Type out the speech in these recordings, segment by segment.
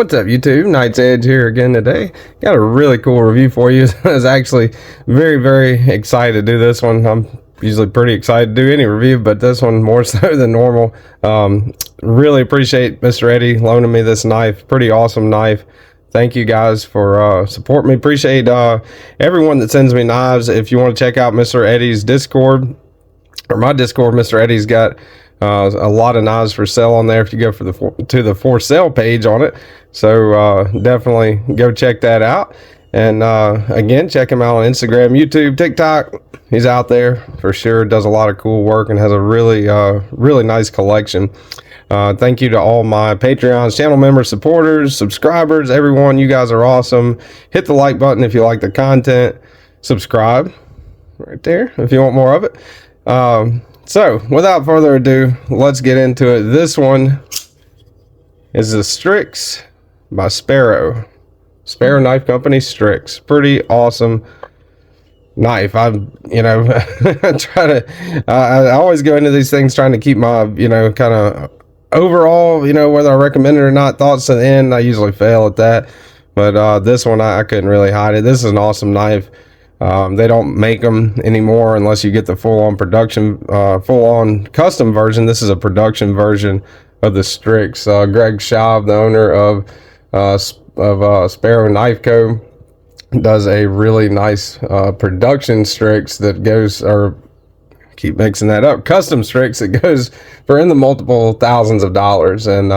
What's up, YouTube? Knight's Edge here again today. Got a really cool review for you. I was actually very excited to do this one. I'm usually pretty excited to do any review, but this one more so than normal. Really appreciate Mr. Eddie loaning me this knife. Pretty awesome knife. Thank you guys for supporting me. Appreciate everyone that sends me knives. If you want to check out Mr. Eddie's Discord, or my Discord, Mr. Eddie's got a lot of knives for sale on there if you go to the for sale page on it. So definitely go check that out. And again, check him out on Instagram, YouTube, TikTok. He's out there for sure. Does a lot of cool work and has a really nice collection. Thank you to all my Patreons, channel members, supporters, subscribers, everyone. You guys are awesome. Hit the like button if you like the content. Subscribe right there if you want more of it. So without further ado, let's get into it. This one is the Strix by Sparrow Knife Company. Strix, pretty awesome knife. I always go into these things trying to keep my kind of overall, whether I recommend it or not, thoughts to the end. I usually fail at that, but this one I couldn't really hide it. This is an awesome knife. They don't make them anymore unless you get the full-on production, full-on custom version. This is a production version of the Strix. Greg Schaub, the owner of Sparrow Knife Co., does a really nice production Strix that goes, or keep mixing that up, custom Strix that goes for in the multiple thousands of dollars, and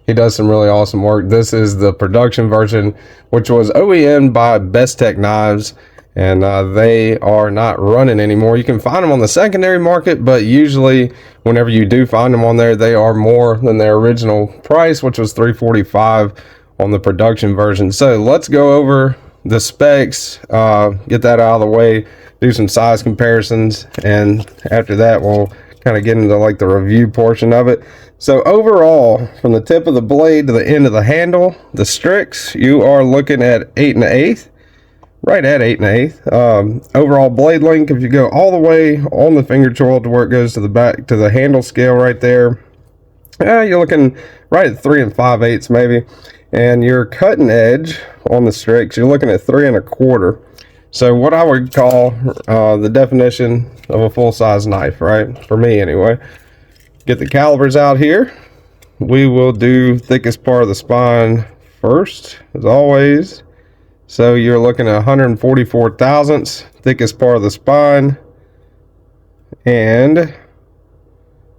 he does some really awesome work. This is the production version, which was OEM'd by BladeHQ Knives, and they are not running anymore. You can find them on the secondary market, but usually whenever you do find them on there, they are more than their original price, which was $345 on the production version. So let's go over the specs, get that out of the way, do some size comparisons, and after that we'll kind of get into like the review portion of it. So overall, from the tip of the blade to the end of the handle, the Strix, you are looking at 8 1/8. Right at 8 1/8. Overall blade length, if you go all the way on the finger choil to where it goes to the back to the handle scale right there, you're looking right at 3 5/8 maybe. And your cutting edge on the Strix, you're looking at 3 1/4. So what I would call the definition of a full-size knife, right? For me anyway. Get the calibers out here. We will do thickest part of the spine first, as always. So you're looking at 144 thousandths, thickest part of the spine, and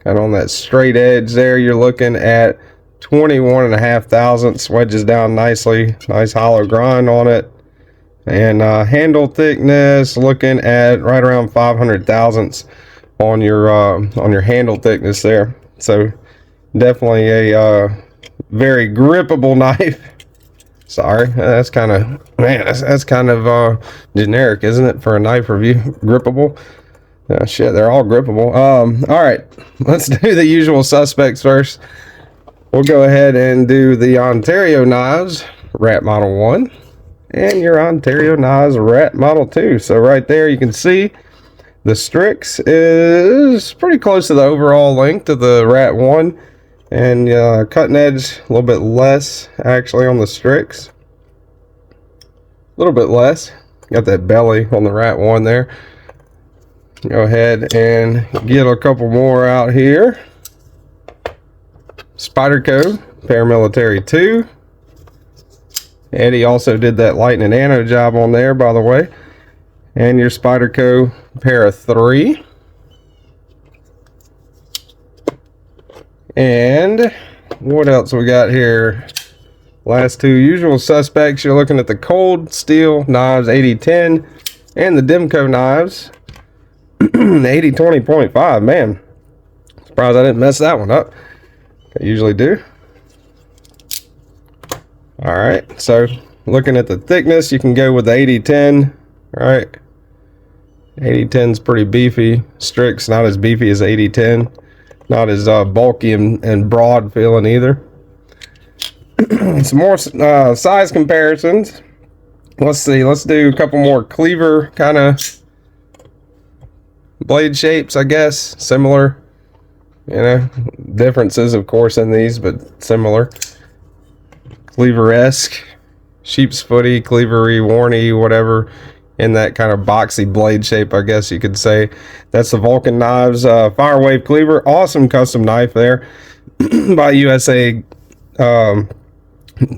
kind of on that straight edge there, you're looking at 21.5 thousandths, wedges down nicely, nice hollow grind on it, and handle thickness looking at right around 500 thousandths on your handle thickness there. So definitely a very grippable knife. Sorry, that's kind of, man, that's kind of generic, isn't it, for a knife review? Grippable. Shit, they're all grippable. All right, let's do the usual suspects first. We'll go ahead and do the Ontario Knives Rat Model 1 and your Ontario Knives Rat Model 2. So right there you can see the Strix is pretty close to the overall length of the Rat 1. And cutting edge a little bit less actually on the Strix. A little bit less. Got that belly on the Rat 1 there. Go ahead and get a couple more out here. Spyderco Paramilitary 2. Eddie also did that Lightning Nano job on there, by the way. And your Spyderco Para 3. And what else we got here? Last two usual suspects. You're looking at the Cold Steel Knives 8010 and the Demco Knives 8020.5. Man, surprised I didn't mess that one up. I usually do. All right, so looking at the thickness, you can go with the 8010. All right, 8010 is pretty beefy. Strix not as beefy as 8010. Not as bulky and broad feeling either. Some more size comparisons. Let's see. Let's do a couple more cleaver kind of blade shapes, I guess. Similar. Differences, of course, in these, but similar. cleaver-esque, sheep's footy, cleavery, warny, whatever, in that kind of boxy blade shape, I guess you could say. That's the Vulcan Knives Firewave cleaver. Awesome custom knife there by USA,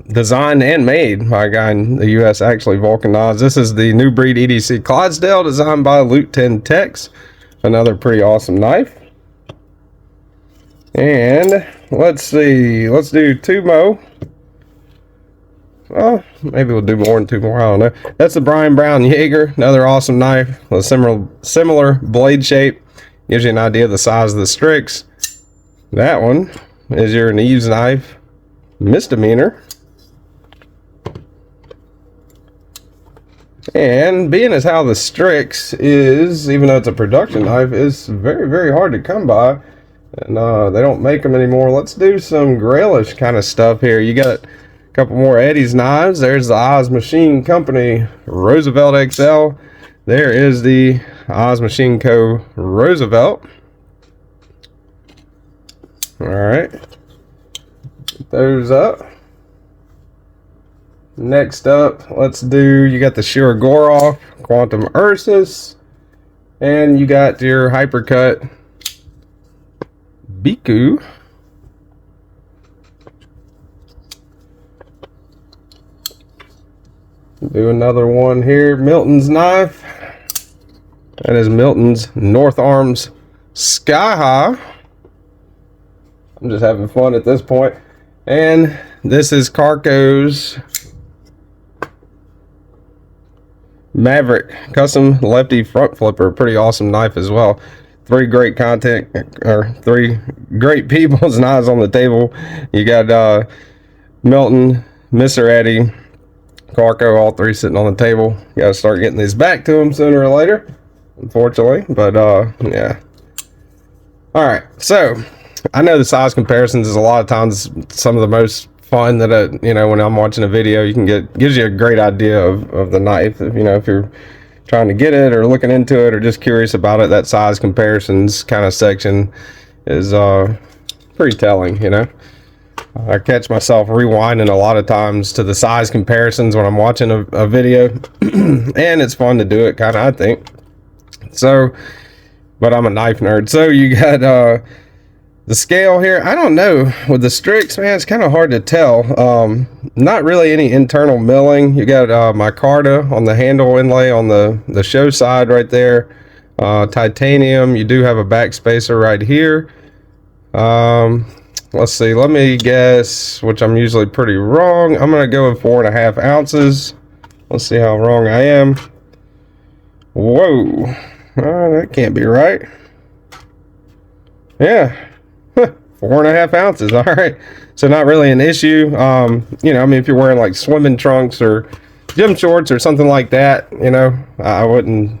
designed and made by a guy in the US, actually, Vulcan Knives. This is the new breed EDC Clydesdale, designed by Loot 10 Techs. Another pretty awesome knife. And let's see, let's do 2 more. Well, maybe we'll do more than 2 more, I don't know. That's the Brian Brown Jaeger, another awesome knife with a similar blade shape. Gives you an idea of the size of the Strix. That one is your Knives knife misdemeanor. And being as how the Strix is, even though it's a production knife, is very, very hard to come by. And they don't make them anymore. Let's do some grailish kind of stuff here. You got a couple more Eddie's knives. There's the Oz Machine Company Roosevelt XL. There is the Oz Machine Co. Roosevelt. Alright. Put those up. Next up, let's do, you got the Shirogorov Quantum Ursus. And you got your Hypercut Biku. Do another one here, Milton's knife. That is Milton's North Arms Sky High. I'm just having fun at this point. And this is Carco's Maverick Custom Lefty Front Flipper. Pretty awesome knife as well. 3 great content, or 3 great people's knives on the table. You got Milton, Mr. Eddie, Carco, all 3 sitting on the table. You gotta start getting these back to them sooner or later, unfortunately. But yeah. Alright, so I know the size comparisons is a lot of times some of the most fun that you know, when I'm watching a video, you can gives you a great idea of the knife. If, you know, if you're trying to get it or looking into it or just curious about it, that size comparisons kind of section is pretty telling, you know. I catch myself rewinding a lot of times to the size comparisons when I'm watching a video, and it's fun to do it, kind of, I think. So, but I'm a knife nerd. So you got the scale here. I don't know, with the Strix, man, it's kind of hard to tell. Not really any internal milling. You got micarta on the handle inlay on the show side right there. Titanium. You do have a back spacer right here. Let's see, let me guess, which I'm usually pretty wrong. I'm gonna go with 4.5 ounces. Let's see how wrong I am. Whoa, that can't be right. Yeah, 4.5 ounces. All right, so not really an issue. You know, I mean, if you're wearing like swimming trunks or gym shorts or something like that, you know, I wouldn't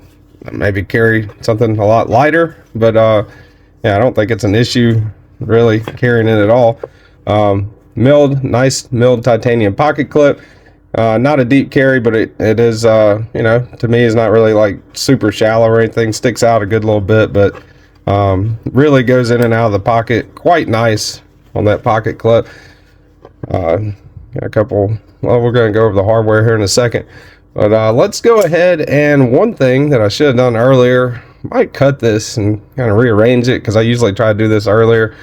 maybe carry something a lot lighter. But yeah, I don't think it's an issue really carrying it at all. Nice milled titanium pocket clip. Not a deep carry, but it is, you know, to me is not really like super shallow or anything. Sticks out a good little bit, but really goes in and out of the pocket quite nice on that pocket clip. Got a couple, well, we're going to go over the hardware here in a second, but let's go ahead, and one thing that I should have done earlier, might cut this and kind of rearrange it, because I usually try to do this earlier,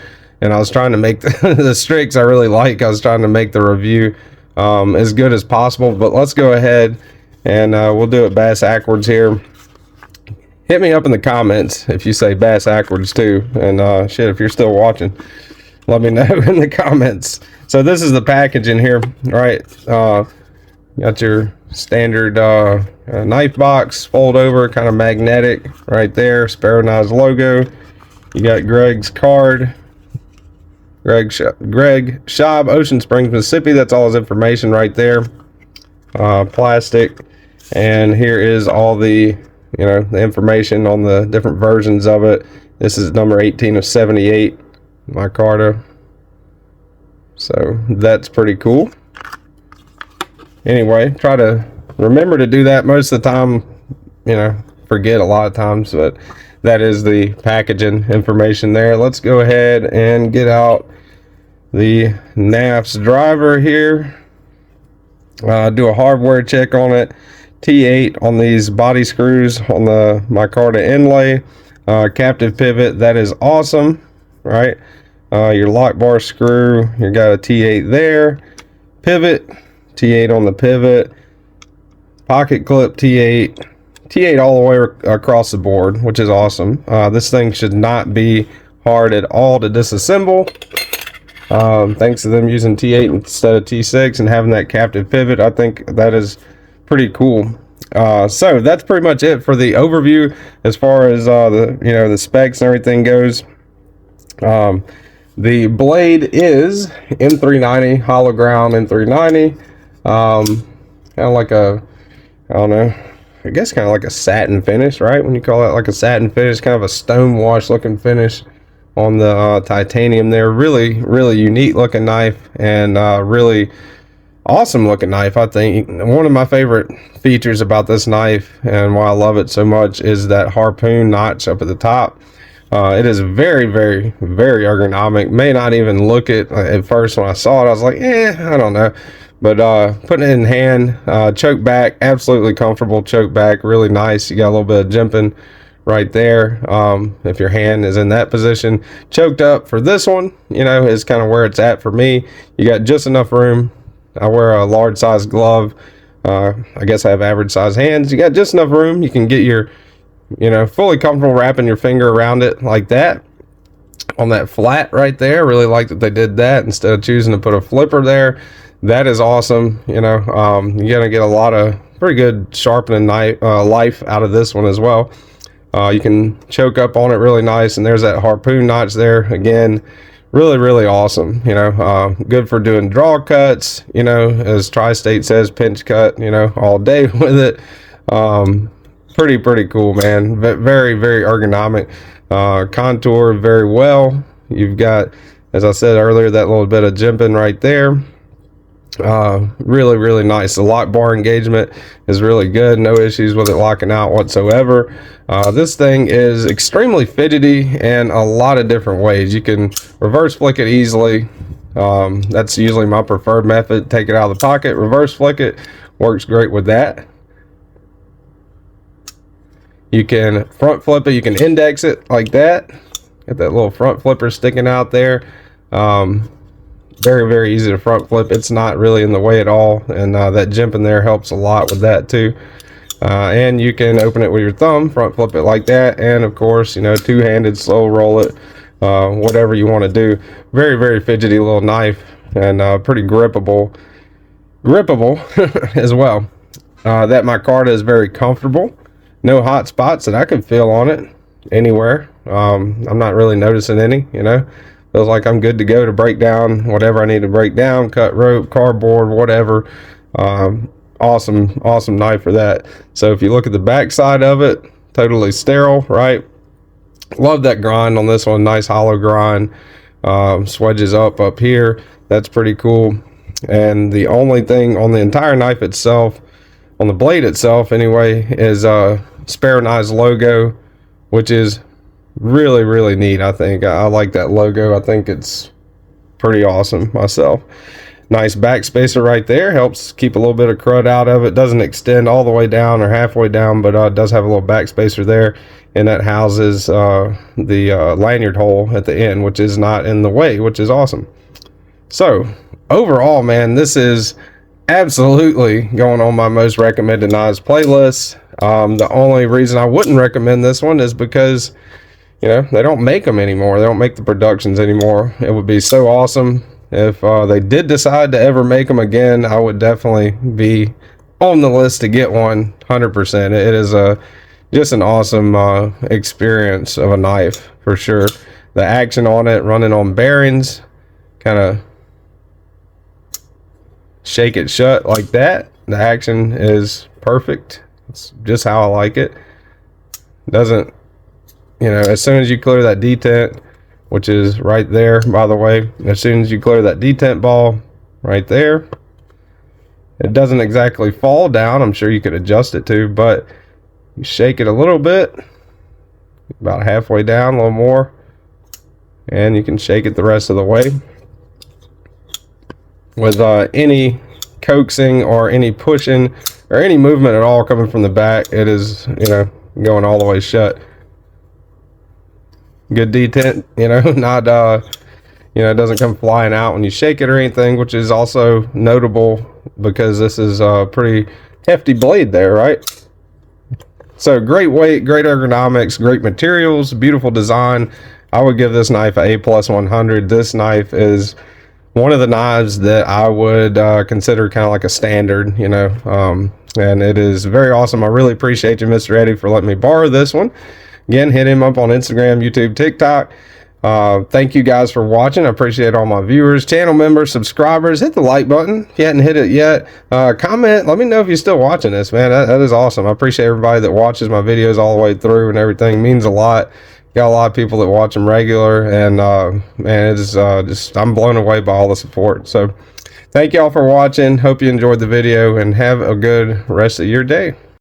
and I was trying to make the Strix I really like. I was trying to make the review as good as possible, but let's go ahead and we'll do it bass backwards here. Hit me up in the comments if you say bass backwards too, and shit, if you're still watching, let me know in the comments. So this is the package in here, right? Got your standard knife box, fold over, kind of magnetic right there. Sparrow Knives logo. You got Greg's card. Greg Schaub, Ocean Springs, Mississippi. That's all his information right there. Plastic. And here is all the, you know, the information on the different versions of it. This is number 18 of 78, micarta. So that's pretty cool. Anyway, try to remember to do that. Most of the time, you know, forget a lot of times, but that is the packaging information there. Let's go ahead and get out the NAFS driver here. Do a hardware check on it. T8 on these body screws on the micarta inlay. Captive pivot, that is awesome, right? Your lock bar screw, you got a T8 there. Pivot, T8 on the pivot. Pocket clip, T8. T8 all the way across the board, which is awesome. This thing should not be hard at all to disassemble. Thanks to them using T8 instead of T6 and having that captive pivot, I think that is pretty cool. So that's pretty much it for the overview as far as the specs and everything goes. The blade is M390 hollow ground M390. Kind of like a, I don't know, I guess kind of like a satin finish, right? When you call it like a satin finish, kind of a stone wash looking finish on the titanium there. Really unique looking knife, and really awesome looking knife. I think one of my favorite features about this knife and why I love it so much is that harpoon notch up at the top. It is very ergonomic. May not even look it at first. When I saw it, I was like, I don't know. But putting it in hand, choke back, absolutely comfortable choke back, really nice. You got a little bit of jimping right there. If your hand is in that position. Choked up for this one, is kind of where it's at for me. You got just enough room. I wear a large size glove. I guess I have average size hands. You got just enough room. You can get your, fully comfortable wrapping your finger around it like that on that flat right there. Really like that they did that instead of choosing to put a flipper there. That is awesome. You're gonna get a lot of pretty good sharpening life out of this one as well. You can choke up on it really nice, and there's that harpoon notch there again. Really awesome. Good for doing draw cuts, as Tri-State says, pinch cut, all day with it. Pretty cool, man. Very ergonomic. Contour very well. You've got, as I said earlier, that little bit of jimping right there. Really nice. The lock bar engagement is really good. No issues with it locking out whatsoever. This thing is extremely fidgety in a lot of different ways. You can reverse flick it easily. That's usually my preferred method. Take it out of the pocket, reverse flick it. Works great with that. You can front flip it. You can index it like that. Got that little front flipper sticking out there. Very easy to front flip. It's not really in the way at all, and that jimp in there helps a lot with that too. And you can open it with your thumb, front flip it like that, and of course, two-handed slow roll it, whatever you want to do. Very fidgety little knife, and pretty grippable as well. That micarta is very comfortable. No hot spots that I can feel on it anywhere. I'm not really noticing any. Feels like I'm good to go to break down whatever I need to break down, cut rope, cardboard, whatever. Awesome knife for that. So if you look at the back side of it, totally sterile, right? Love that grind on this one. Nice hollow grind. Swedges up here. That's pretty cool. And the only thing on the entire knife itself, on the blade itself anyway, is Sparrow Knives logo, which is really neat. I think I like that logo. I think it's pretty awesome myself. Nice back spacer right there, helps keep a little bit of crud out of it. Doesn't extend all the way down or halfway down, but it does have a little back spacer there, and that houses the lanyard hole at the end, which is not in the way, which is awesome. So overall, man, this is absolutely going on my most recommended knives playlist. The only reason I wouldn't recommend this one is because they don't make them anymore. They don't make the productions anymore. It would be so awesome if they did decide to ever make them again. I would definitely be on the list to get one 100%. It is just an awesome experience of a knife for sure. The action on it, running on bearings, kind of shake it shut like that. The action is perfect. It's just how I like it. Doesn't, as soon as you clear that detent, which is right there, by the way, as soon as you clear that detent ball right there, it doesn't exactly fall down. I'm sure you could adjust it to, but you shake it a little bit, about halfway down, a little more, and you can shake it the rest of the way. With any coaxing or any pushing or any movement at all coming from the back. It is, you know, going all the way shut. Good detent, you know, not you know, it doesn't come flying out when you shake it or anything, which is also notable because this is a pretty hefty blade there, right? So great weight, great ergonomics, great materials, beautiful design. I would give this knife a A+100. This knife is one of the knives that I would consider kind of like a standard, you know, and it is very awesome. I really appreciate you, Mr. Eddie, for letting me borrow this one. Again, hit him up on Instagram, YouTube, TikTok. Thank you guys for watching. I appreciate all my viewers, channel members, subscribers. Hit the like button if you hadn't hit it yet. Comment, let me know if you're still watching this, man. That is awesome. I appreciate everybody that watches my videos all the way through and everything. It means a lot. Got a lot of people that watch them regular, and man, it is just, I'm blown away by all the support. So thank y'all for watching. Hope you enjoyed the video, and have a good rest of your day.